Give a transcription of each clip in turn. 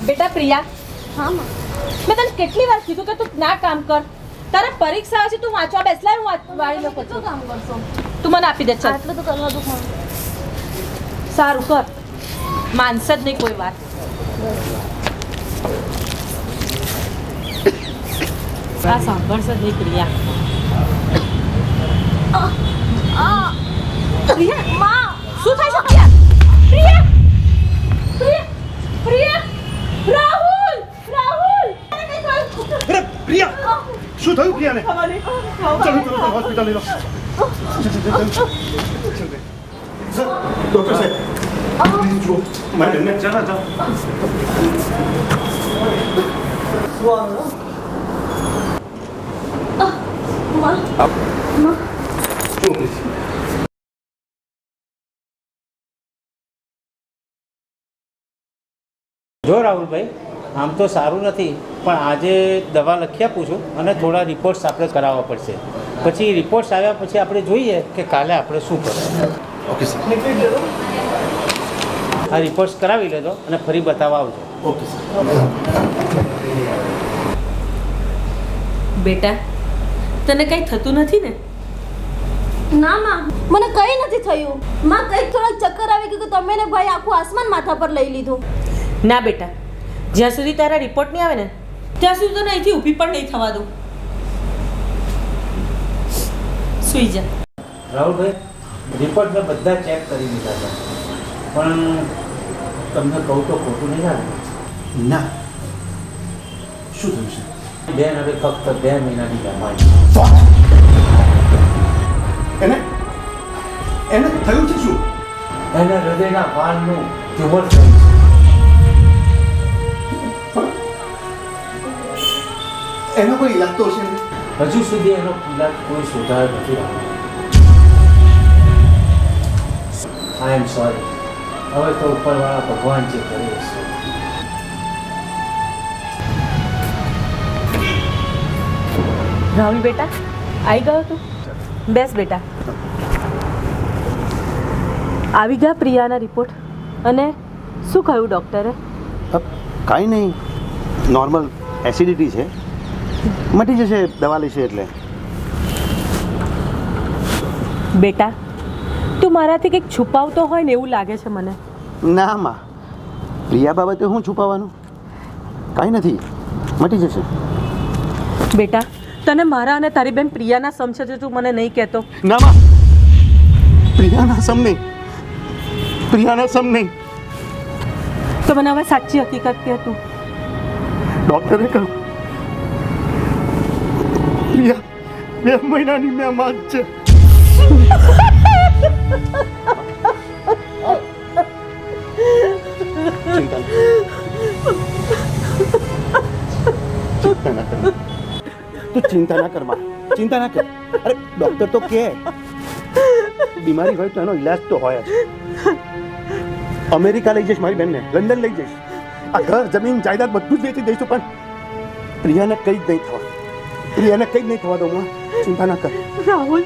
બેટા પ્રિયા, હા માં. મેં તને કેટલી વાર કીધું કે તું ના કામ કર. તારે પરીક્ષા આવે છે, તું વાંચવા બેસલા, હું વાળી લઉં. કેટલું કામ કરશો? તું મને આપી દે. ચાલ આટલું તો કરવા દો પણ. સારું કર, માનશે જ નહીં કોઈ વાત. આ સાંભળશે જ નહીં પ્રિયા. પ્રિયા માં શું થાય છે? પ્રિયા પ્રિયા પ્રિયા પ્રિયા રાહુલ રાહુલ અરે પ્રિયા, શું થયું પ્રિયાને? ચલો હોસ્પિટલ લઈ લો. ડોક્ટર સાહેબ જુઓ મારી બેનને. ચાલો જો રાહુલભાઈ, આમ તો સારું નથી, પણ આજે દવા લખી આપું છું અને થોડા રિપોર્ટ્સ આપણે કરાવવા પડશે. પછી રિપોર્ટ્સ આવ્યા પછી આપણે જોઈએ કે કાલે આપણે શું કરવું. Okay sir. આ રિપોર્ટ્સ કરાવી લેજો અને ફરી બતાવવા આવજો. Okay sir. બેટા, તને કંઈ થતું નથી ને? ના માં, મને કંઈ નથી થયું. માં કંઈક થોડાક ચક્કર આવી ગયું કે તમે ને ભાઈ આખું આસમાન માથા પર લઈ લીધું. ના બેટા, જ્યાં સુધી તારા રિપોર્ટ નહીં આવે ને ત્યાં સુધી તને અહીંથી ઊભી પણ નહીં થવા દઉં. સૂઈ જા. રાહુલભાઈ, રિપોર્ટ મેં બધા ચેક કરી દીધા છે, પણ તમને કહું તો ખોટું નહીં લાગે? ના, શું થયું છે? બેન હવે ફક્ત 2 મહિનાની બીમારી. એને એને થયું છે શું? એને હૃદયના વાલ્વનું ટ્યુમર થયું છે. એનો કોઈ ઈલાજ તો હશે ને? હજુ સુધી એનો ઈલાજ કોઈ શોધાયો નથી. આઈ એમ સોરી. હવે તો ઉપરવાળા ભગવાન જે કરે છે. રાહુલ બેટા, આવી ગયો તું? બેસ બેટા. આવી ગયા પ્રિયાના રિપોર્ટ અને શું કહ્યું ડૉક્ટરે? કાંઈ નહીં, નોર્મલ એસિડિટી છે, મટી જશે દવા લેશે એટલે. બેટા, તું મારાથી કંઈક છુપાવતો હોય ને એવું લાગે છે મને. ના માં, પ્રિયા બાબતે હું છુપાવવાનું? કાંઈ નથી, મટી જશે. બેટા, તને મારા અને તારી બેન પ્રિયાના સમ છે, તું મને નહીં કહેતો? ના માં, પ્રિયાના સમ નહીં, પ્રિયાના સમ નહીં. તો મને હવે સાચી હકીકત કહે તું. ડૉક્ટરે કહ્યું પ્રિયા 2 મહિનાની મહેમાન છે. ચિંતા ના કર માં, ચિંતા ના કર. અરે ડૉક્ટર તો કે બીમારી હોય તો એનો ઈલાજ તો હોય જ. અમેરિકા લઈ જઈશ મારી બેનને, લંડન લઈ જઈશ, આ ઘર જમીન જાયદાદ બધું જ વેચી દઈશું, પણ પ્રિયાને કંઈ જ નહીં થવા, પ્રિયાને કંઈ જ નહીં થવા દઉં માં. ચિંતા ના કર. રાહુલ,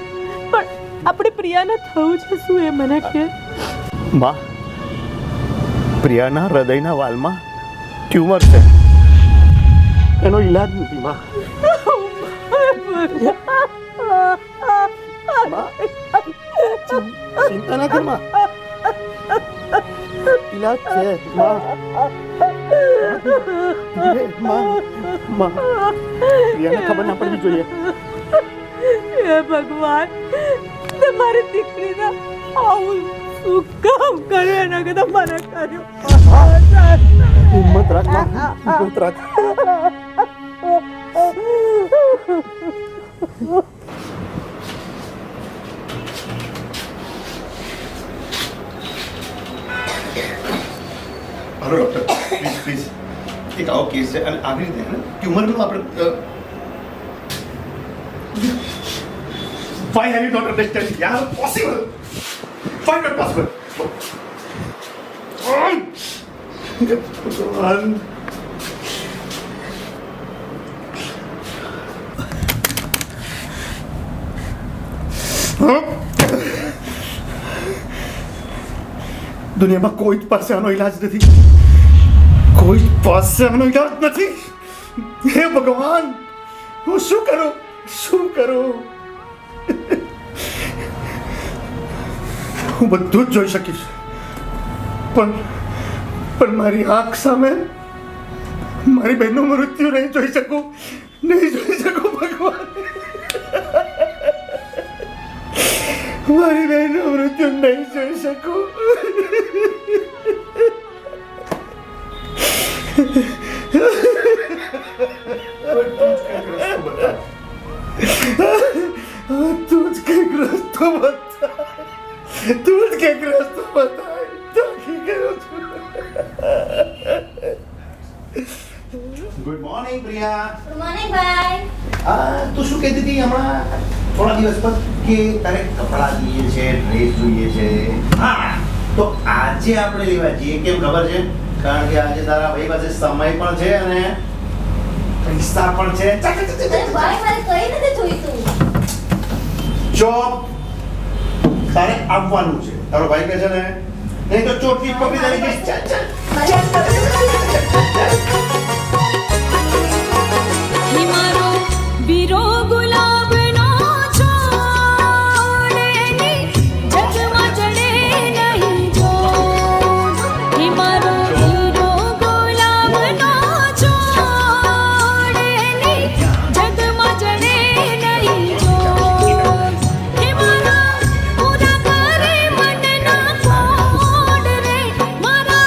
પણ આપણે પ્રિયાને થયું છે શું એ મને કહે. માં, પ્રિયાના હૃદયના વાલમાં ટ્યુમર છે, એનો ઈલાજ નથી માં. ચિંતા ના કર માં, ઈલાજ છે માં. માં, પ્રિયાને ખબર ના પડવી જોઈએ. હે ભગવાન, તમારી દીકરીને આવું શું કામ કર્યું એના કરતા મને કર્યું. હિંમત રાખ માં, હિંમત રાખ. હલો ડૉક્ટર, પ્લીઝ પ્લીઝ, એક આવો કેસ છે અને આવી રીતે ટ્યુમરનું આપણે Why have you not understand? Yeah, possible. Why not possible? ભગવાન. દુનિયામાં કોઈ જ પાસે આનો ઈલાજ નથી, કોઈ પાસે આનો ઈલાજ નથી. હે ભગવાન, હું શું કરું? હું બધું જ જોઈ શકીશ, પણ મારી આંખ સામે મારી બહેનનું મૃત્યુ નહીં જોઈ શકું ભગવાન. મારી બહેનનું મૃત્યુ નહીં જોઈ શકું. તું જ કંઈક રસ્તો બતા. તાકી ગયો છું. Good morning Priya. Good morning ભાઈ. તું શું કહેતી હતી હમણાં થોડા દિવસ પર કે તારે કપડાં જોઈએ છે, ડ્રેસ જોઈએ છે? હા, તો આજે આપણે લેવા જઈએ. કેમ ખબર છે? કારણ કે આજે તારા ભાઈ પાસે સમય પણ છે અને પૈસા પણ છે. ભાઈ મારે કઈ નથી જોઈતું. ચોપ, તારે આવવાનું છે. તારો ભાઈ કહે છે ને, નહીં તો ચોટલી પકડી તારી જઈશ. हिमारो वीरो गुलाबनो छोड़ेनी जगमा जड़े नहीं जो हिमारो वीरो गुलाबनो छोड़ेनी जगमा जड़े नहीं जो हिमारा पूरा करे मनना कोड रे मारा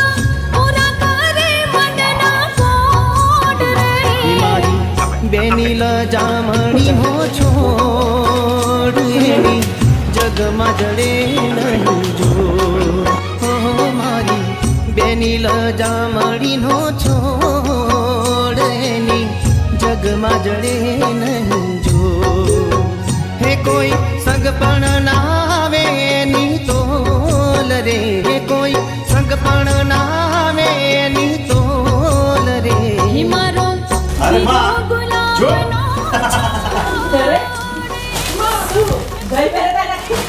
पूरा करे मनना कोड रे બેની લજામણી હો છોડેની જગમાં જડે નહીં જો મારી બેની લજામણી નો છોડેની જગમાં જડે નહીં જો હે કોઈ સંગ પણ ના આવે ની તોલ રે હે કોઈ સંગ પણ ના આવે ની તોલ રે हिमारो અરે માં, જો. અરે શું ભાઈ પહેલા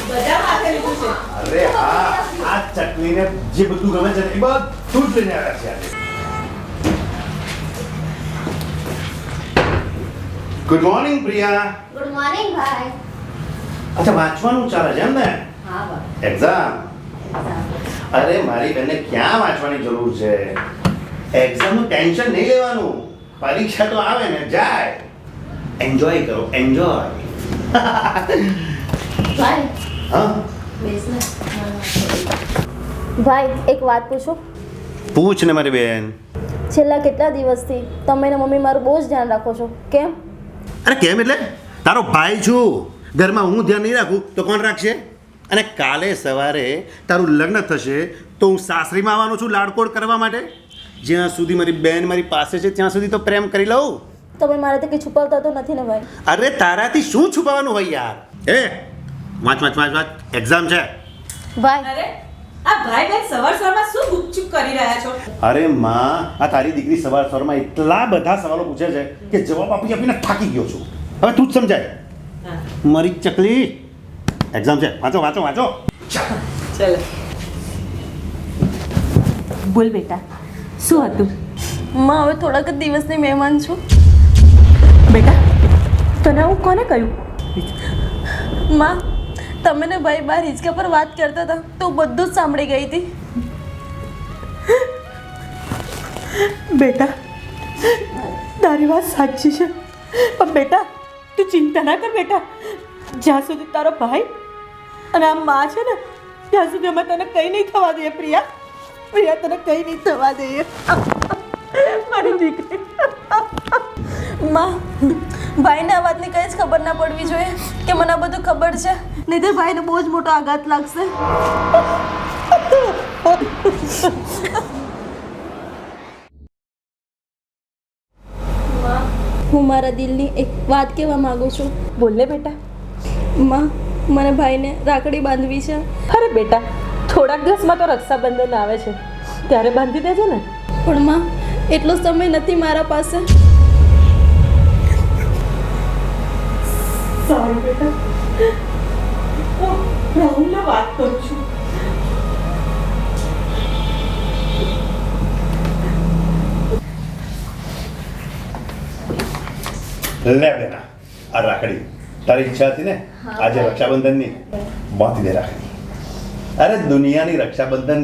બધા હાથે લીધું છે. અરે હા, આ ચટણીને જે બધું ગમે છે ને એ બધું જ લઈને આવ્યા છે આજે. Good morning Priya. Good morning ભાઈ. અચ્છા, વાંચવાનું ચાલે છે એમ ને? હા ભાઈ. એક્ઝામ? અરે મારી બેનને ક્યાં વાંચવાની જરૂર છે? એક્ઝામનું ટેન્શન નહીં લેવાનું. પરીક્ષા તો આવે ને જાય. એન્જોય કરો, એન્જોય. ભાઈ હા, બેસ ને. ભાઈ એક વાત પૂછું. પૂછ ને મારી બેન. છેલ્લા કેટલા દિવસથી તમે ને મમ્મી મારું બહુ જ ધ્યાન રાખો છો, કેમ? અરે કેમ એટલે? તારો ભાઈ છું. ઘરમાં હું ધ્યાન નહીં રાખું તો કોણ રાખશે? અને કાલે સવારે તારું લગ્ન થશે તો હું સાસરીમાં આવવાનો છું લાડકોડ કરવા માટે. જ્યાં સુધી મારી બેન મારી પાસે છે ત્યાં સુધી તો પ્રેમ કરી લઉં. તમે મારાથી કંઈ છુપાવતા તો નથી ને ભાઈ? અરે તારાથી શું છુપાવવાનું હોય યાર? એ વાંચ, એક્ઝામ છે. ભાઈ અરે આ ભાઈ બેન સવારમાં શું ગુપચુપ કરી રહ્યા છો? અરે માં, આ તારી દીકરી સવારમાં એટલા બધા સવાલો પૂછે છે કે જવાબ આપીને થાકી ગયો છું. હવે તું જ સમજાય. હા. મારી ચકલી, એક્ઝામ છે. વાંચો. ચલો બોલ બેટા, શું હતું? માં હવે થોડાક જ દિવસની મહેમાન છું. બેટા તને હું કોને કહ્યું? માં તમે ને ભાઈ બહાર હિંચકા પર વાત કરતા હતા તો હું બધું જ સાંભળી ગઈ હતી. બેટા તારી વાત સાચી છે, પણ બેટા તું ચિંતા ના કર બેટા. જ્યાં સુધી તારો ભાઈ અને આ માં છે ને ત્યાં સુધી અમે તને કંઈ નહીં થવા દઈએ. પ્રિયા તને કંઈ નહીં થવા દઈએ. મારી દીકરી. માં ભાઈને આ વાતની કંઈ જ ખબર ના પડવી જોઈએ કે મને આ બધું ખબર છે, નહીં તો ભાઈને બહુ જ મોટો આઘાત લાગશે. માં હું મારા દિલની એક વાત કહેવા માંગુ છું. બોલ ને બેટા. માં મને ભાઈને રાખડી બાંધવી છે. અરે બેટા થોડાક દિવસમાં તો રક્ષાબંધન આવે છે, ત્યારે બાંધી દેજે ને. પણ માં એટલો સમય નથી મારા પાસે. સારું બેટા, હું રાહુલને વાત કરું છું. લે બેના આ રાખડી તારી ઈચ્છા હતી ને આજે રક્ષાબંધનની બાંધી દે રાખડી. અરે દુનિયાની રક્ષાબંધન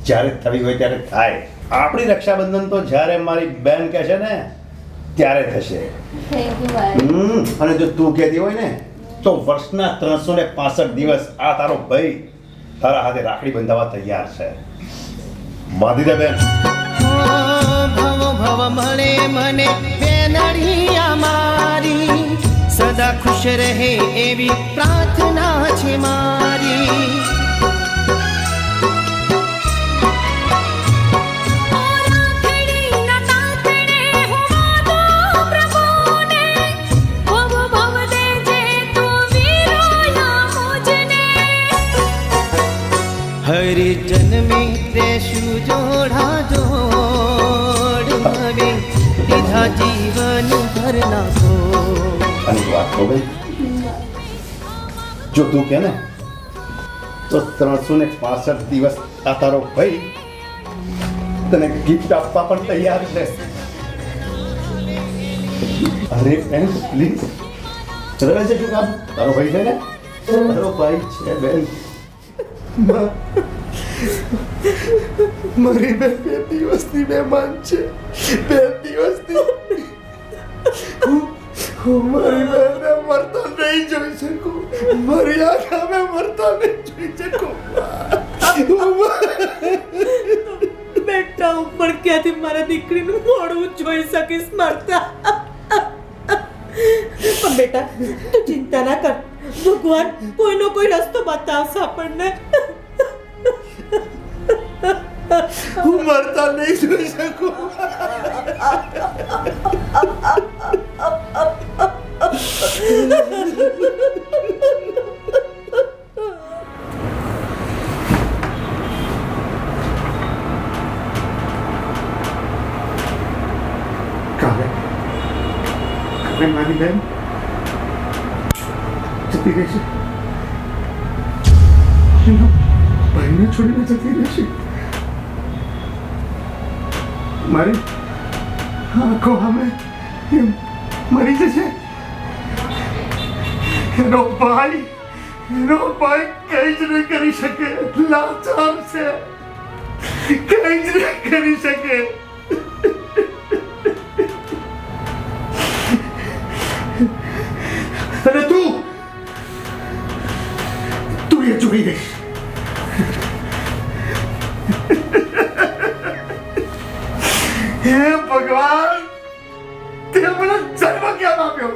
જ્યારે થવી હોય ત્યારે થાય. આપણી રક્ષાબંધન તો જ્યારે મારી બેન કહે છે ને ત્યારે થશે. અને જો તું કહેતી હોય ને તો વર્ષના 365 દિવસ આ તારો ભાઈ તારા હાથે રાખડી બંધાવવા તૈયાર છે. બાંધી દે બેન. ભવ ભવ મળે મને બેનડી અમારી, સદા ખુશ રહે એવી પ્રાર્થના છે મારી. હરી જન્મે રેશું જોડા જોડ, હવે દીધા જીવન ભરના કો. અને વાત તો ભાઈ જો તું કે ને તો 365 દિવસ આ તારો ભાઈ તને ગિફ્ટ આપવા પણ તૈયાર છે. અરે બેન પ્લીઝ રડે છે શું કામ? તારો ભાઈ છે ને, તારો ભાઈ છે બેન. મારી બેન 2 દિવસની મહેમાન છે. 2 દિવસની હું મારી બેનને મરતા નહીં જોઈ શકું. મારી આંખ મેં મરતા નહીં જોઈ શકું. બેટા હું પણ ક્યાંથી મારા દીકરીનું મોઢું જોઈ શકીશ મરતા? પણ બેટા તું ચિંતા ના કર, ભગવાન કોઈનો કોઈ રસ્તો બતાવશે આપણને. હું મરતા નહીં જોઈ શકું. કાલે મારી બેન જતી રહેશે. એનો ભાઈને છોડીને જતી રહેશે. મારી આંખો સામે એ મરી જશે. એનો ભાઈ કઈ જ નહીં કરી શકે. લાચાર છે, કઈ જ નહીં કરી શકે. અને તું એ જોઈ રહીશ. હે ભગવાન, તે મને જન્મ કેમ આપ્યો?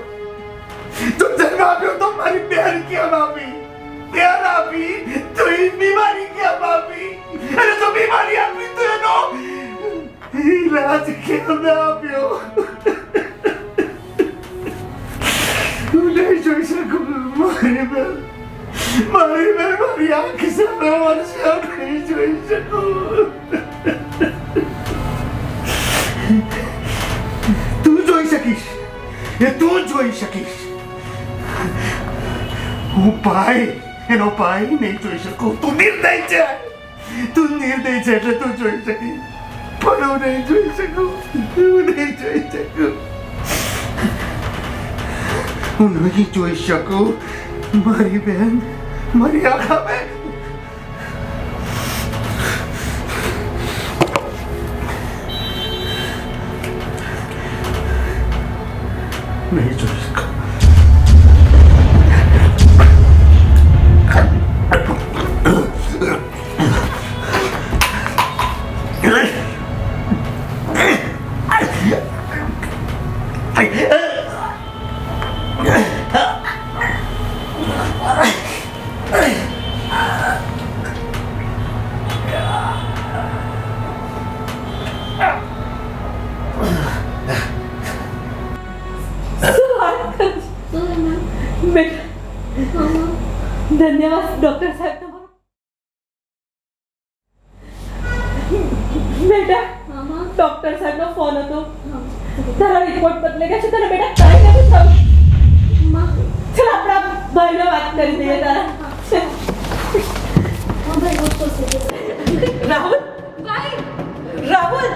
તો જન્મ આપ્યો તો મારી બેન કેમ આપી? બેન આપી તો એ બીમારી કેમ આપી? અને જો બીમારી આપી તો એનો ઈલાજ કેમ ના આપ્યો? હું નહીં જોઈ શકું મારી બેન. મારી આંખ સામે વર્ષે નહીં જોઈ શકું. તું જોઈ શકીશ, એ તું જોઈ શકીશ. હું એનો ભાઈ નહીં જોઈ શકું. તું નિર્દય છે એટલે તું જોઈ શકીશ. પણ હું નહીં જોઈ શકું. હું નહીં જોઈ શકું મારી બેન મારી આંખા મેં. નહીં જોઈ શકું. ધન્યવાદ ડોક્ટર સાહેબ તમારો. બેટા ડોક્ટર સાહેબ નો ફોન હતો. તારા રિપોર્ટ બદલે ગયા છે. તને બેટા કઈ નથી થયું. ચાલ આપણા ભાઈને વાત કરી દઈએ. તારા રાહુલ રાહુલ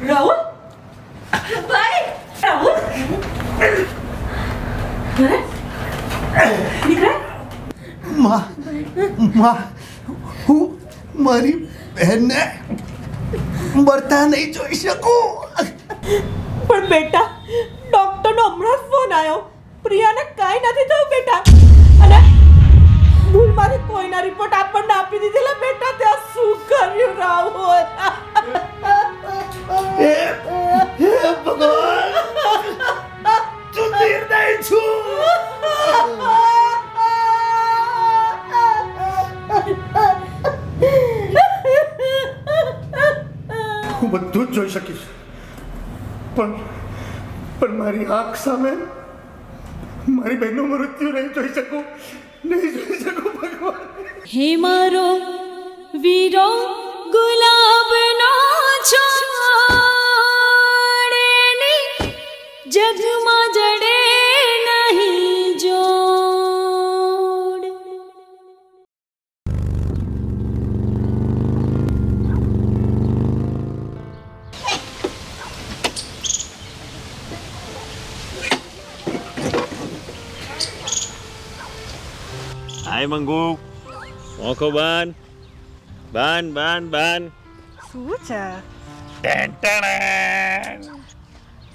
રાહુલ માં હું મારી બહેનને મરતા નહીં જોઈ શકું. પણ બેટા ડોક્ટરનો હમણાં જ ફોન આવ્યો, પ્રિયાને કાંઈ નથી થયું બેટા. અને ભૂલમાંથી કોઈના રિપોર્ટ આપણને આપી દીધેલા બેટા. ત્યાં શું કર્યું રાહુલ? હે ભગવાન, તું નિર્દય છું. હું બધું જ જોઈ શકીશ, પણ મારી આંખ સામે મારી બહેનનું મૃત્યુ નહીં જોઈ શકું ભગવાન. હે મારો વીરો ગુલાબનો છોડ એની જગમાં જડે નહીં જોડ. હાય મંગુ, આંખો બાન બાન બાન બાન. શું છે? ટેન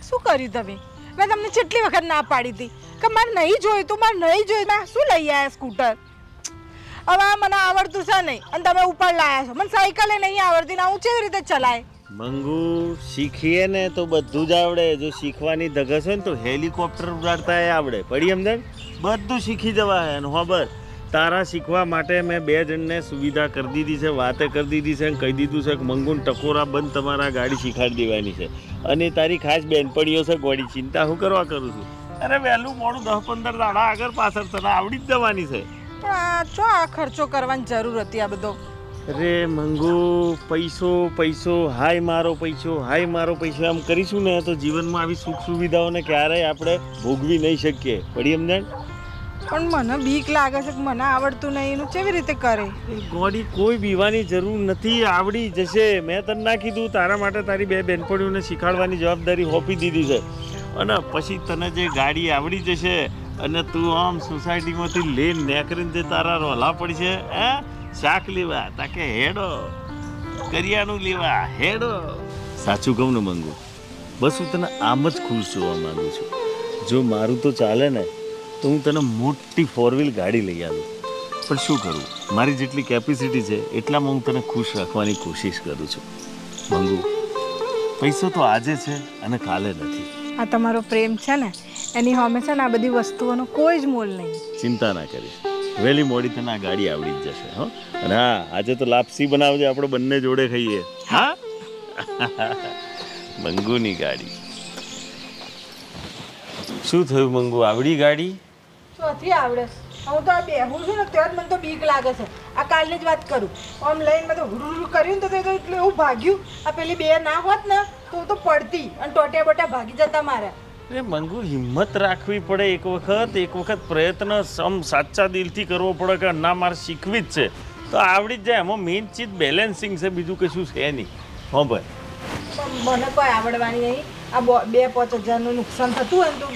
શું કર્યું તમે? મેં તમને કેટલી વખત ના પાડી હતી કે મારે નહીં જોયું તું, મારે નહીં જોયું. મેં શું લઈ આવ્યા સ્કૂટર? હવે આ મને આવડતું છે નહીં અને તમે ઉપર લાયા છો. મને સાયકલે નહીં આવડતી ને હું કેવી રીતે ચલાય? મંગુ, શીખીએ ને તો બધું જ આવડે. જો શીખવાની ધગસ હોય ને તો હેલિકોપ્ટર ઉડાડતા આવડે. પડી સમજણ? બધું શીખી જવાય. અને ખબર તારા શીખવા માટે મેં 2 જણને સુવિધા કરી દીધી છે, વાતે કરી દીધી છે અને કહી દીધું છે કે મંગુન ટકોરા બંધ તમારા ગાડી શીખાડી દેવાની છે. અને તારી ખાસ બેનપણીઓ છે ગોળી, ચિંતા હું કરવા કરું છું. અરે વહેલું મોડું 10-15 દાડા આગળ પાછળ તને આવડી જ જવાની છે. પણ આ ચો આ ખર્ચો કરવાની જરૂર હતી આ બધો? અરે મંગુ, પૈસો પૈસો, હાય મારો પૈસો, હાય મારો પૈસો એમ કરીશું ને તો જીવનમાં આવી સુખ સુવિધાઓને ક્યારેય આપણે ભોગવી નહીં શકીએ. પડી સમજણ? પણ મને બીક લાગે છે કે મને આવડતું નહીં. એનું કેવી રીતે કરે? ગોડી, કોઈ બીવાની જરૂર નથી, આવડી જશે. મેં તને ના કીધું તારા માટે તારી 2 બહેનપણીઓને શીખાડવાની જવાબદારી સોંપી દીધી છે. અને પછી તને જે ગાડી આવડી જશે અને તું આમ સોસાયટીમાંથી લઈને નેકરીને જે તારા રોલા પડશે, હે શાક લેવા તાકે હેડો, કરિયાણું લેવા હેડો. સાચું કહું ને મંગુ, બસ હું તને આમ જ ખુશ જોવા માંગુ છું. જો મારું તો ચાલે ને તો હું તને મોટી 4 વ્હીલ ગાડી લઈ આવું. પણ શું કરું, મારી જેટલી કેપેસિટી છે એટલામાં હું તને ખુશ રાખવાની કોશિશ કરું છું. મંગુ, પૈસો તો આજે છે અને કાલે નથી. આ તમારો પ્રેમ છે ને એની સામે છે ને આ બધી વસ્તુઓનો કોઈ જ મોલ નહીં. ચિંતા ના કરીશ, વહેલી મોડી તને આ ગાડી આવડી જ જશે. હો, અને હા, આજે તો લાપસી બનાવજે, આપણે બંને જોડે ખાઈએ. હા મંગુની ગાડી. શું થયું મંગુ, આવડી ગાડી? ચોથી આવડે. હું તો આ બેહું છું ને ત્યાં જ મને તો બીક લાગે છે. આ કાલની જ વાત કરું, આમ લઈને મેં તો હુરુ કર્યું ને તો એટલે એવું ભાગ્યું. આ પેલી 2 ના હોત ને તો હું તો પડતી અને ટોટિયા બોટા ભાગી જતા મારા. અરે મંગુ, હિંમત રાખવી પડે. એક વખત પ્રયત્ન સાચા દિલથી કરવો પડે કે ના મારે શીખવી જ છે તો આવડી જ જાય. એમાં મેઇન ચીજ બેલેન્સિંગ છે, બીજું કશું છે નહીં. હા ભાઈ, મને કોઈ આવડવાની નહીં. આ 2-5 હજારનું નુકસાન થતું હોય ને તો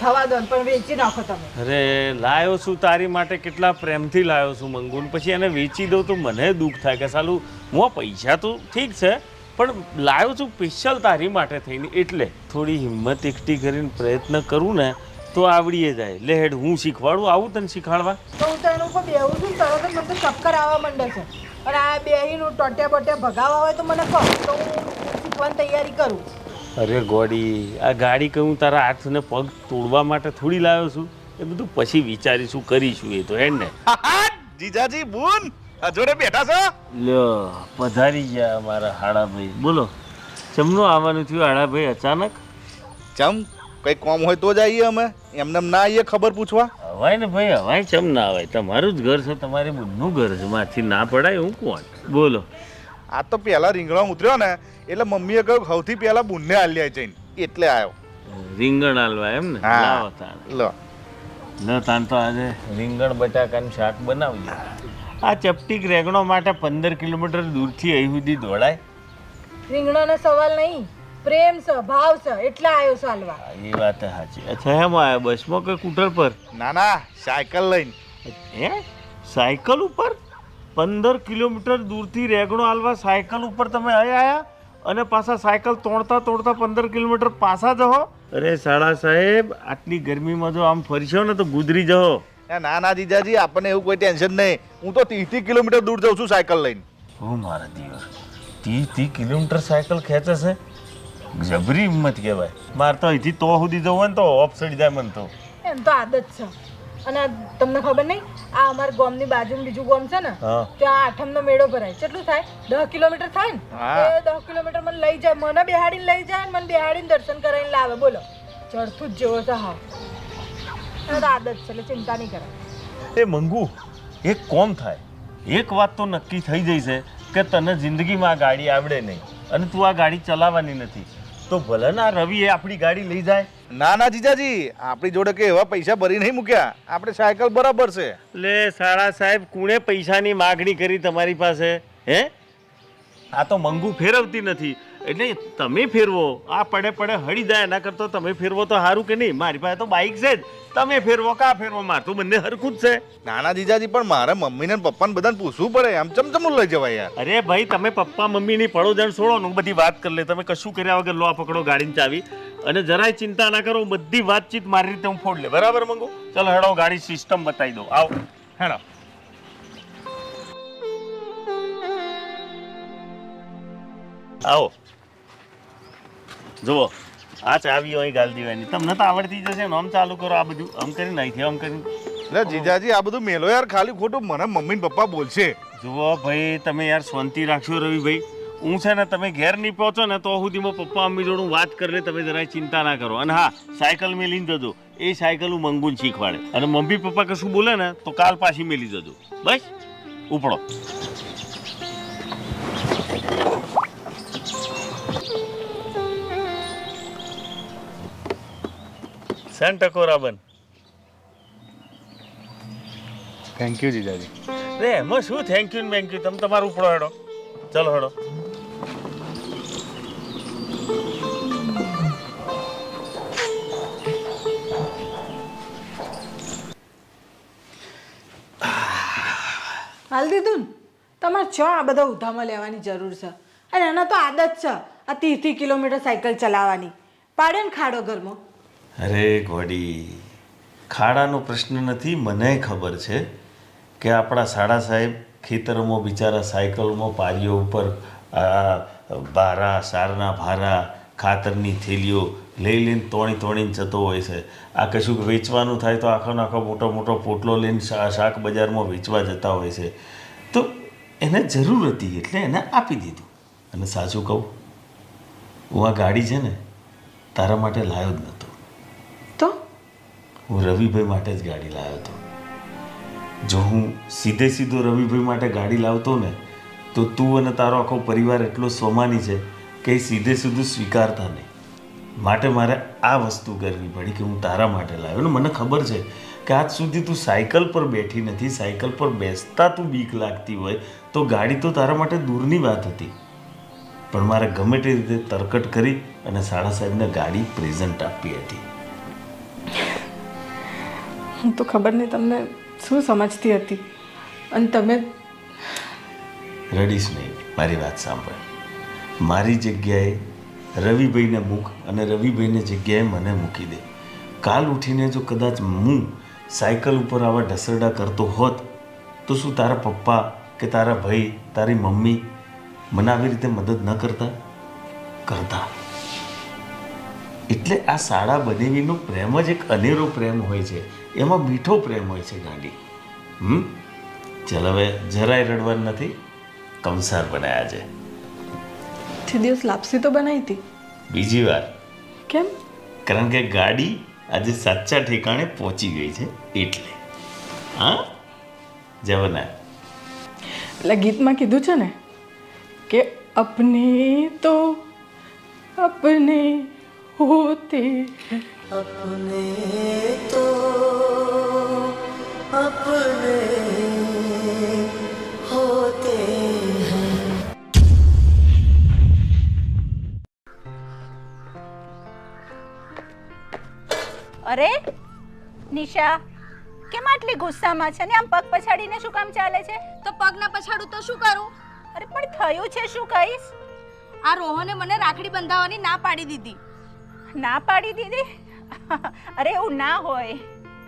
થવા દો પણ વેચી નાખો તમે. અરે લાયો છું તારી માટે, કેટલા પ્રેમથી લાયો છું મંગુ, પછી એને વેચી દઉં તો મને દુઃખ થાય કે સાલું હું પૈસા તો ઠીક છે પણ લાવ્યો છું સ્પેશિયલ તારી માટે થઈને. એટલે થોડી હિંમત એકઠી કરીને પ્રયત્ન કરું ને તો આવડીએ જાય. લે હેડ, હું શીખવાડું, આવું તને શીખવાડવા. તો હું તો એનું ઉપર બેહું છું તરત જ મને તો ચક્કર આવવા માંડે છે. અને આ બેહીનું ટોટિયા બોટિયા ભગાવવા હોય તો મને કહો તો હું શીખવાની તૈયારી કરું. અરે ગોડી, આ ગાડી કહું તારા હાથ ને પગ તોડવા માટે થોડી લાવ્યો છું. એ બધું પછી વિચારીશું, કરીશું. એ તો હેડ ને. જીજાજી બુન આ જોડે બેઠા છો? લ્યો, પધારી ગયા અમારા હાડાભાઈ. બોલો, ચમનું આવવાનું થયું હાડાભાઈ અચાનક? ચમ કઈ કામ હોય તો જ આવીએ અમે, એમને ના આવીએ ખબર પૂછવા. હવાય ને ભાઈ, હવાય ચમ ના હવાય? તમારું જ ઘર છે, તમારી બુનનું ઘર છે, માથી ના પડાય હું કોણ? બોલો. આ તો પહેલા રીંગણા ઉતર્યો ને એટલે મમ્મીએ કહ્યું સૌથી પહેલા બુનને આલ્યા જઈને એટલે આવ્યો. રીંગણ હાલવા એમ ને? લાવો તાણ. લો તાણ તો આજે રીંગણ બટાકાનું શાક બનાવજો. આ ચપટીક રેંગણો માટે 15 કિલોમીટર દૂરથી અહીં સુધી દોડાય? રીંગણાનો સવાલ નહીં, પ્રેમ છે, ભાવ છે, એટલે આવ્યો ચાલવા. એ વાત સાચી. અચ્છા, હેમ આવ્યો? બસમાં કે સ્કૂટર પર? ના ના, સાયકલ લઈને. હે, સાયકલ ઉપર 15 કિલોમીટર દૂરથી રેગણો હાલવા સાયકલ ઉપર તમે આયા અને પાછા સાયકલ તોડતા 15 કિલોમીટર પાછા જહો? અરે શાળા સાહેબ, આટલી ગરમીમાં જો આમ ફરશો ને તો ગુજરી જહો. ના ના જીજાજી, આપણને એવું કોઈ ટેન્શન નહીં. હું તો 30 કિલોમીટર દૂર જાઉં છું સાયકલ લઈને. ઓ મારા દિવસ, 30 કિલોમીટર સાયકલ ખેંચે છે? જબરી હિંમત કહેવાય. મારે તો અહીંથી તો સુધી જવું હોય ને તો ઓફ ચડી જાય મને તો. એમ તો આદત છે. અને તમને ખબર નહીં, આ અમારા ગામની બાજુમાં બીજું ગામ છે ને, હા. ત્યાં આઠમનો મેળો ભરાય. કેટલું થાય? 10 કિલોમીટર થાય ને. હા. એ 10 કિલોમીટર મને લઈ જાય, મને બેહાડીને લઈ જાય, મને બેહાડીને દર્શન કરાવીને લાવે. બોલો, ચડતું જ જેવો છે. હા, એ તો આદત છે, એટલે ચિંતા નહીં કરાય. એ મંગુ, એક કોમ થાય, એક વાત તો નક્કી થઈ જઈ છે કે તને જિંદગીમાં આ ગાડી આવડે નહીં અને તું આ ગાડી ચલાવવાની નથી, તો ભલે ના રવિ એ આપણી ગાડી લઈ જાય. ના ના જીજાજી, આપણી જોડે કે એવા પૈસા ભરી નહીં મૂક્યા. આપણે સાયકલ બરાબર છે. લે શાળા સાહેબ, કોણે પૈસાની માગણી કરી તમારી પાસે? હે, આ તો મંગુ ફેરવતી નથી એટલે તમે ફેરવો. આ પડે પડે હળી જાય, એના કરતો તમે ફેરવો તો સારું કે નહીં? મારી પાસે તો બાઇક છે જ, તમે ફેરવો કા ફેરવો, માર તો બંને હરખું જ છે. ના ના જીજાજી, પણ મારે મમ્મીને ને પપ્પાને બધાને પૂછવું પડે. આમ ચમચમું લઈ જવાય યાર. અરે ભાઈ, તમે પપ્પા મમ્મીની પડો જણ છોડો ને, હું બધી વાત કરી લે. તમે કશું કર્યા વગર લો આ પકડો ગાડીની ચાવી અને જરાય ચિંતા ના કરો. હું બધી વાતચીત મારી રીતે હું ફોડ લે. બરાબર મંગુ? ચલો હેડો, ગાડી સિસ્ટમ બતાવી દો. આવો હેડો. આવો જુઓ, આ ચાવી અહીં ગાલ દેવાની. તમને તો આવડતી જશે ને. આમ ચાલુ કરો, આ બધું આમ કરીને અહીંથી આમ કરીને. એટલે જીજાજી, આ બધું મેલો યાર, ખાલી ખોટું મને મમ્મી ને પપ્પા બોલશે. જુઓ ભાઈ, તમે યાર શાંતિ રાખશો રવિભાઈ. હું છે ને, તમે ઘેર નહીં પહોંચો ને તો સુધીમાં પપ્પા મમ્મી જોડે હું વાત કરી લે. તમે જરાય ચિંતા ના કરો. અને હા, સાયકલ મેં લઈને જજો. એ સાયકલ હું મંગુને શીખવાડે. અને મમ્મી પપ્પા કશું બોલે ને તો કાલ પાછી મેલી જજો. બસ ઉપડો. સેન ટકોરા બન. થેન્ક યુ જીજાજી. રે એમાં શું થેન્ક યુ ને બેન્ક યુ? તમે તમારું ઉપડો હેડો. ચલો હેડો. હાલ દીધું ને? તમારે ચો આ બધા ઉધામાં લેવાની જરૂર છે? અને એના તો આદત છે આ 30 કિલોમીટર સાયકલ ચલાવવાની. પાડે ને ખાડો ઘરમાં. અરે ગોડી, ખાડાનો પ્રશ્ન નથી. મને ખબર છે કે આપણા શાળા સાહેબ ખેતરોમાં બિચારા સાયકલમાં પારીઓ ઉપર ભારા, સારના ભારા, ખાતરની થેલીઓ લઈ લઈને તોડીને જતો હોય છે. આ કશું વેચવાનું થાય તો આખો મોટો મોટો પોટલો લઈને શાક બજારમાં વેચવા જતા હોય છે. તો એને જરૂર હતી એટલે એને આપી દીધું. અને સાચું કહું, હું આ ગાડી છે ને તારા માટે લાવ્યો જ નહોતો. તો હું રવિભાઈ માટે જ ગાડી લાવ્યો હતો. જો હું સીધો રવિભાઈ માટે ગાડી લાવતો ને તો તું અને તારો આખો પરિવાર એટલો સ્વમાની છે કે એ સીધું સ્વીકારતા નહીં. માટે મારે આ વસ્તુ કરવી પડી કે હું તારા માટે લાવ્યો. ને મને ખબર છે કે આજ સુધી તું સાયકલ પર બેઠી નથી. સાયકલ પર બેસતા તું બીક લાગતી હોય તો ગાડી તો તારા માટે દૂરની વાત હતી. પણ મારે ગમે તે રીતે તરકટ કરી અને શાળા સાહેબને ગાડી પ્રેઝન્ટ આપી હતી. હું તો ખબર નહીં તમને શું સમજતી હતી. અને તમે રડીશ નહીં, મારી વાત સાંભળ. મારી જગ્યાએ રવિભાઈને મૂક અને રવિભાઈની જગ્યાએ મને મૂકી દે. કાલ ઉઠીને જો કદાચ હું સાયકલ ઉપર આવા ઢસરડા કરતો હોત તો શું તારા પપ્પા કે તારા ભાઈ, તારી મમ્મી મને આવી રીતે મદદ ન કરતા? એટલે આ શાળા બનેવીનો પ્રેમ જ એક અનેરો પ્રેમ હોય છે. એમાં મીઠો પ્રેમ હોય છે ગાડી. ચાલ હવે જરાય રડવાનું નથી. કંસાર બનાયા છે. તે દિવસ લાપસી તો બનાવી હતી. બીજી વાર. કેમ? કારણ કે ગાડી આજે સાચા ઠેકાણે પહોંચી ગઈ છે એટલે. હા, જવના એટલે ગીતમાં કીધું છે ને કે અપને તો અપને હોતે अपने तो अपने होते हैं. અરે નિશા, કેમ આટલી ગુસ્સામાં છે ને આમ પગ પછાડીને શું કામ ચાલે છે? તો પગ ના પછાડું તો શું કરું? અરે પણ થયું છે શું કહીશ? આ રોહને મને રાખડી બંધાવવાની ના પાડી દીધી. ના પાડી દીધી? અરે એવું ના હોય,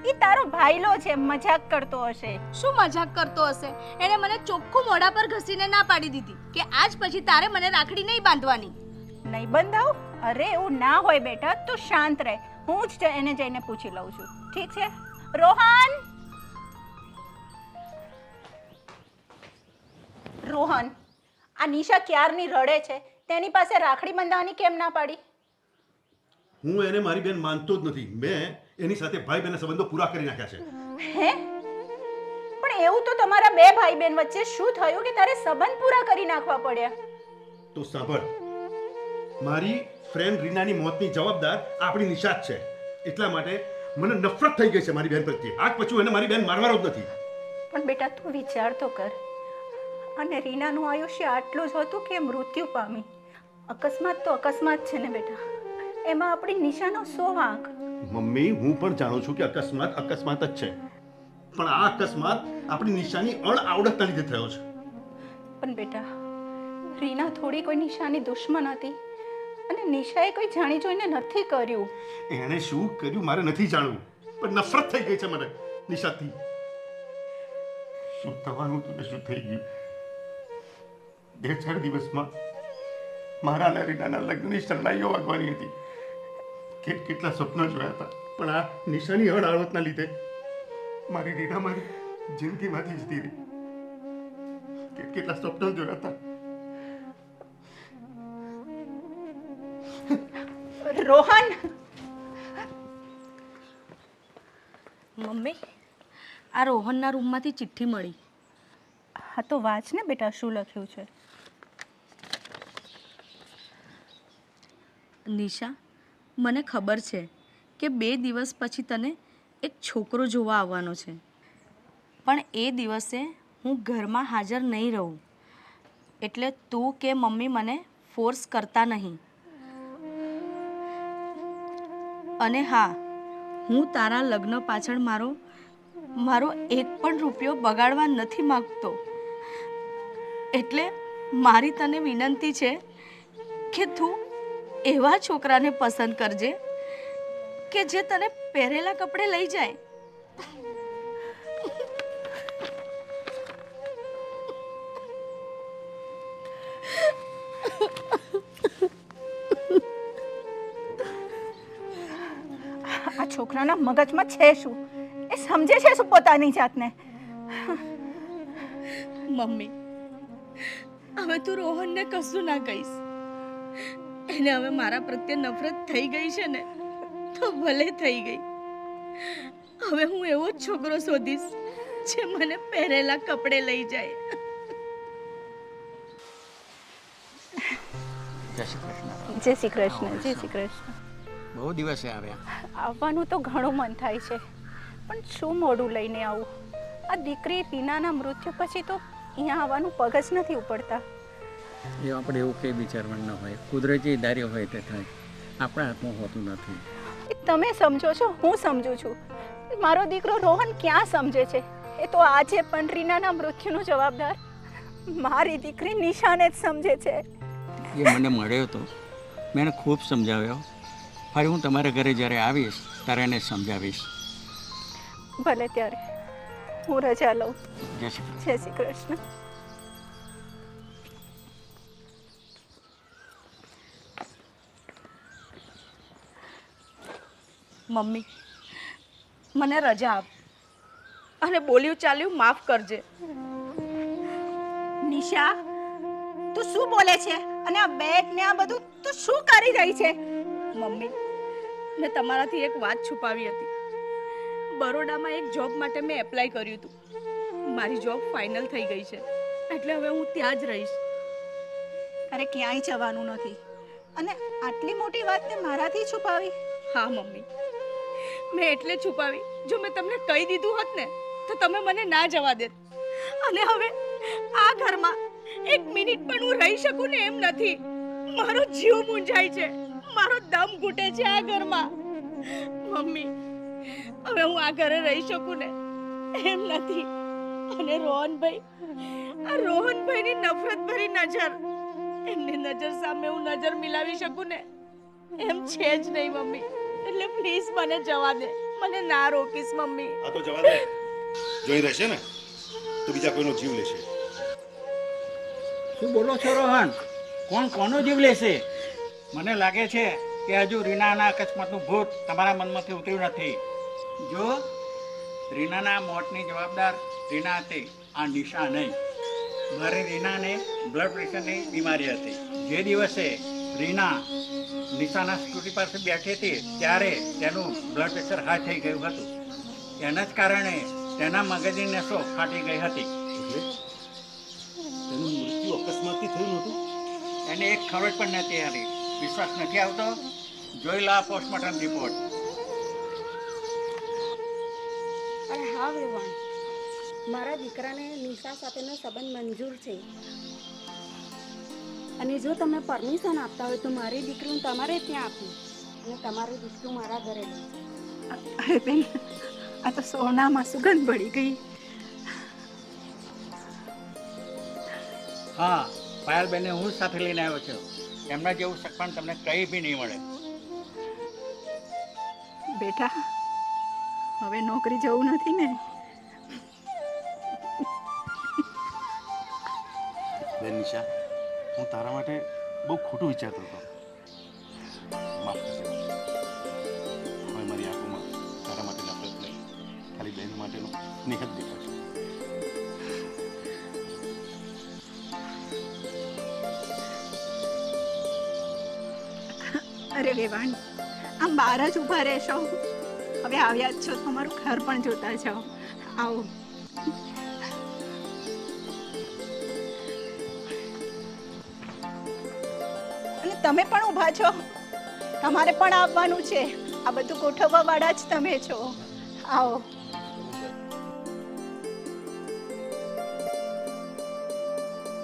ઈ તારો ભાઈલો છે, મજાક કરતો હશે. શું મજાક કરતો હશે? એને મને ચોખ્ખું મોઢા પર ઘસીને ના પાડી દીધી કે આજ પછી તારે મને રાખડી નહીં બાંધવાની. નહીં બંધાવ? અરે એવું ના હોય બેટા, તું શાંત રહે, હું જ એને જઈને પૂછી લઉં છું. ઠીક છે રોહન? રોહન, આ નિશા ક્યારની રડે છે, તેની પાસે રાખડી બંધાવવાની કેમ ના પાડી? હું એને મારી બેન માનતો જ નથી. મેં એની સાથે ભાઈ બહેનના સંબંધો પૂરા કરી નાખ્યા છે. હે? પણ એવું તો તમારા બે ભાઈ બહેન વચ્ચે શું થયું કે તારે સંબંધ પૂરા કરી નાખવા પડ્યા? તો સાંભળ, મારી ફ્રેન્ડ રીનાની મોતની જવાબદાર આપણી નિશા જ છે. એટલા માટે મને નફરત થઈ ગઈ છે મારી બેન પ્રત્યે. આજ પછી એને મારી બેન મારવાનો જ નથી. પણ બેટા તું વિચાર તો કર, અને રીનાનું આયુષ્ય આટલું જ હતું કે મૃત્યુ પામી. અકસ્માત તો અકસ્માત છે ને બેટા, એમાં આપણી નિશાનો 100 વાંક. મમ્મી, હું પણ જાણું છું કે અકસ્માત અકસ્માત જ છે, પણ આ અકસ્માત આપણી નિશાની અણઆવડતના લીધે થયો છે. પણ બેટા, રીના થોડી કોઈ નિશાની દુશ્મન હતી, અને નિશાએ કોઈ જાણી જોઈને નથી કર્યું. એણે શું કર્યું મારે નથી જાણવું, પણ નફરત થઈ ગઈ છે મને નિશાથી. શું થવાનું હતું ને શું થઈ ગયું. 2-4 દિવસમાં મારા અને રીનાના લગ્નની શરણાઈઓ વાગવાની હતી. કેટલા સ્વપ્નો જોયા હતા, પણ આ નિશાની અણઆવડતના લીધે મારી રીના મારી જિંદગીમાંથી જતી રહી. કેટલા સ્વપ્નો જોયા હતા. રોહન! મમ્મી, આ રોહનના રૂમમાંથી ચિઠ્ઠી મળી. હા તો વાંચ ને બેટા, શું લખ્યું છે? નિશા, મને ખબર છે કે 2 દિવસ પછી તને એક છોકરો જોવા આવવાનો છે, પણ એ દિવસે હું ઘરમાં હાજર નહીં રહું, એટલે તું કે મમ્મી મને ફોર્સ કરતા નહીં. અને હા, હું તારા લગ્ન પાછળ મારો 1 પણ રૂપિયો બગાડવા નથી માંગતો. એટલે મારી તને વિનંતી છે કે તું એવા છોકરાને પસંદ કરજે કે જે તને પહેરેલા કપડે લઈ જાય. આ છોકરાના મગજમાં છે શું? એ સમજે છે શું પોતાની જાતને? મમ્મી, હવે તું રોહનને કશું ના કહીશ. એને હવે મારા પ્રત્યે નફરત થઈ ગઈ છે ને, તો ભલે થઈ ગઈ. હવે હું એવો જ છોકરો શોધીશ જે મને પહેરેલા કપડે લઈ જાય. જય શ્રી કૃષ્ણ. જય શ્રી કૃષ્ણ. બહુ દિવસે આવ્યા. આવવાનું તો ઘણું મન થાય છે, પણ શું મોડું લઈને આવું? આ દીકરી રીનાના મૃત્યુ પછી તો અહીંયા આવવાનું પગ જ નથી ઉપડતા. એ આપણે એવું કંઈ વિચારવાનું ન હોય, કુદરતી ધાર્ય હોય તે થાય, આપણા હાથમાં હોતું નથી. એ તમે સમજો છો, હું સમજુ છું. મારો દીકરો રોહન ક્યાં સમજે છે? એ તો આજે પણ રીનાના મૃત્યુનો જવાબદાર મારી દીકરી નિશાને જ સમજે છે. એ મને મળ્યો હતો, મેં એને ખૂબ સમજાવ્યો. ફરી હું તમારા ઘરે જ્યારે આવીશ ત્યારે એને સમજાવીશ. ભલે, ત્યારે હું રજા લઉં. જય શ્રી જય શ્રી કૃષ્ણ. મમ્મી, મને રજા આપ અને બોલ્યું ચાલ્યું માફ કરજે. નિશા, તું શું બોલે છે? અને આ બેગ ને આ બધું તું શું કરી રહી છે? મમ્મી, મેં તમારાથી એક વાત છુપાવી હતી. બરોડામાં એક જોબ માટે મેં એપ્લાય કર્યું હતું. મારી જોબ ફાઇનલ થઈ ગઈ છે, એટલે હવે હું ત્યાં જ રહીશ. અરે ક્યાંય જવાનું નથી, અને આટલી મોટી વાતને મારાથી છુપાવી? હા મમ્મી, મેં એટલે છુપાવી. જો મેં તમને કહી દીધું હોત ને તો તમે મને ના જવા દેત. અને હવે આ ઘરમાં 1 મિનિટ પણ હું રહી શકું ને એમ નથી. મારો જીવ મૂંઝાય છે, મારો દમ ઘૂટે છે આ ઘરમાં. મમ્મી, હવે હું આ ઘરે રહી શકું ને એમ નથી. અને રોહનભાઈ, આ રોહનભાઈની નફરત ભરી નજર, એમની નજર સામે હું નજર મિલાવી શકું ને એમ છે જ નહીં મમ્મી. એટલે પ્લીઝ મને જવા દે, મને ના રોકીશ મમ્મી. આ તો જવા દે. જોઈ રહેશે ને તો બીજા કોઈનો જીવ લેશે. શું બોલો છો રોહન? કોણ કોનો જીવ લેશે? મને લાગે છે કે હજુ રીનાના અકસ્માતનું ભૂત તમારા મનમાંથી ઉતર્યું નથી. જો રીનાના મોતની જવાબદાર રીના હતી, આ નિશા નહીં. મારી રીનાને બ્લડ પ્રેશરની બીમારી હતી. જે દિવસે રીના નિશાના સ્કૂટી પાસે બેઠી હતી ત્યારે તેનું બ્લડ પ્રેશર હાઈ થઈ ગયું હતું. એના જ કારણે તેના મગજની નસો ફાટી ગઈ હતી. તેનું મૃત્યુ અકસ્માતથી થયું નહોતું. એને એક ખબર પણ નથી આવી. વિશ્વાસ નથી આવતો? જોઈ લો પોસ્ટમોર્ટમ રિપોર્ટ. અરે હા વેવાણ, મારા દીકરાને નિશા સાથેનો સંબંધ મંજૂર છે અને જો તમે પરમિશન આપતા હોય તો મારી દીકરીને તમારે ત્યાં આપી અને તમારી દીકરી મારા ઘરે લઈ. અરે બેન, આ તો સોનામાં સુગંધ પડી ગઈ. હા, પાયલબેનને હું જ સાથે લઈને આવ્યો છું. એમના જેવું સગપણ તમને કંઈ બી નહીં મળે. બેટા, હવે નોકરી જવું નથી ને? બેન નિશા, હું તારા માટે બહુ ખોટું વિચારતો હતો. માફ કરજો. હવે મારી આંખોમાં તારા માટે નફરત નહીં, ખાલી બેન માટેનો સ્નેહ જ દેખાશે. અરે વેવાણ, આમ બહાર જ ઊભા રહેશો? હવે આવ્યા જ છો, તમારું ઘર પણ જોતા જાઓ. આવો. અને તમે પણ ઊભા છો, તમારે પણ આવવાનું છે. આ બધું ગોઠવવા વાળા જ તમે છો. આવો.